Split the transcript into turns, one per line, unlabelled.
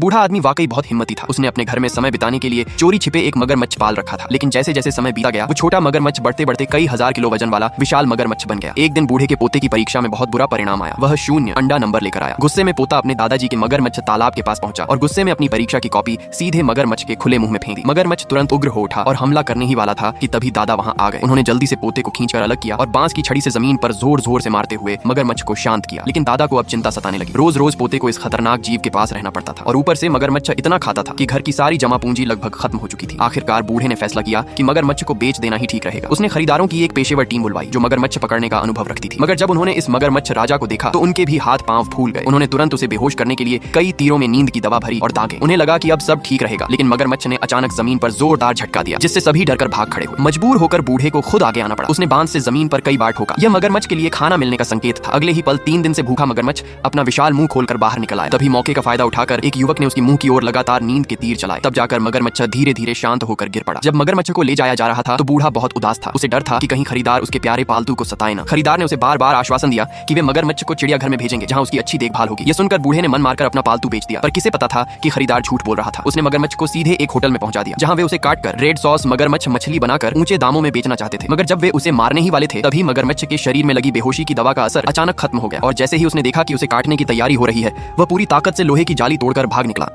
बूढ़ा आदमी वाकई बहुत हिम्मती था। उसने अपने घर में समय बिताने के लिए चोरी छिपे एक मगरमच्छ पाल रखा था। लेकिन जैसे जैसे समय बीता गया वो छोटा मगरमच्छ बढ़ते बढ़ते कई हजार किलो वजन वाला विशाल मगरमच्छ बन गया। एक दिन बूढ़े के पोते की परीक्षा में बहुत बुरा परिणाम आया। वह 0 अंडा नंबर लेकर आया। गुस्से में पोता अपने दादाजी के मगरमच्छ तालाब के पास पहुंचा और गुस्से में अपनी परीक्षा की कॉपी सीधे मगरमच्छ के खुले मुंह में फेंक दी। मगरमच्छ तुरंत उग्र हो उठा और हमला करने ही वाला था कि तभी दादा वहां आ गए। उन्होंने जल्दी से पोते को खींचकर अलग किया और बांस की छड़ी से जमीन पर जोर जोर से मारते हुए मगरमच्छ को शांत किया। लेकिन दादा को अब चिंता सताने लगी। रोज रोज पोते को इस खतरनाक जीव के पास रहना पड़ता था और ऊपर से मगरमच्छ इतना खाता था कि घर की सारी जमा पूंजी लगभग खत्म हो चुकी थी। आखिरकार बूढ़े ने फैसला किया कि मगरमच्छ को बेच देना ही ठीक रहेगा। उसने खरीदारों की एक पेशेवर टीम बुलवाई जो मगरमच्छ पकड़ने का अनुभव रखती थी। मगर जब उन्होंने इस मगरमच्छ राजा को देखा तो उनके भी हाथ पांव फूल गए। उन्होंने तुरंत उसे बेहोश करने के लिए कई तीरों में नींद की दवा भरी और दागे। उन्हें लगा कि अब सब ठीक रहेगा, लेकिन मगरमच्छ ने अचानक जमीन पर जोरदार झटका दिया जिससे सभी डरकर भाग खड़े हुए। मजबूर होकर बूढ़े को खुद आगे आना पड़ा। उसने बांस से जमीन पर कई बार ठोका। यह मगरमच्छ के लिए खाना मिलने का संकेत था। अगले ही पल 3 दिन से भूखा मगरमच्छ अपना विशाल मुंह खोलकर बाहर निकल आया। तभी मौके का फायदा उठाकर एक युवक ने उसकी मुंह की ओर लगातार नींद के तीर चलाए। तब जाकर मगरमच्छ धीरे धीरे शांत होकर गिर पड़ा। जब मगरमच्छ को ले जाया जा रहा था तो बूढ़ा बहुत उदास था। उसे डर था कि कहीं खरीदार उसके प्यारे पालतू को सताए ना। खरीदार ने उसे बार बार आश्वासन दिया कि वे मगरमच्छ को चिड़ियाघर में भेजेंगे जहां उसकी अच्छी देखभाल होगी। यह सुनकर बूढ़े ने मन मारकर अपना पालतू बेच दिया। पर किसे पता था कि खरीदार झूठ बोल रहा था। उसने मगरमच्छ को सीधे एक होटल में पहुंचा दिया जहां वे उसे काटकर रेड सॉस मगरमच्छ मछली बनाकर ऊंचे दामों में बेचना चाहते थे। मगर जब वे उसे मारने ही वाले थे तभी मगरमच्छ के शरीर में लगी बेहोशी की दवा का असर अचानक खत्म हो गया और जैसे ही उसने देखा कि उसे काटने की तैयारी हो रही है वह पूरी ताकत से लोहे की जाली तोड़कर भाग निकला।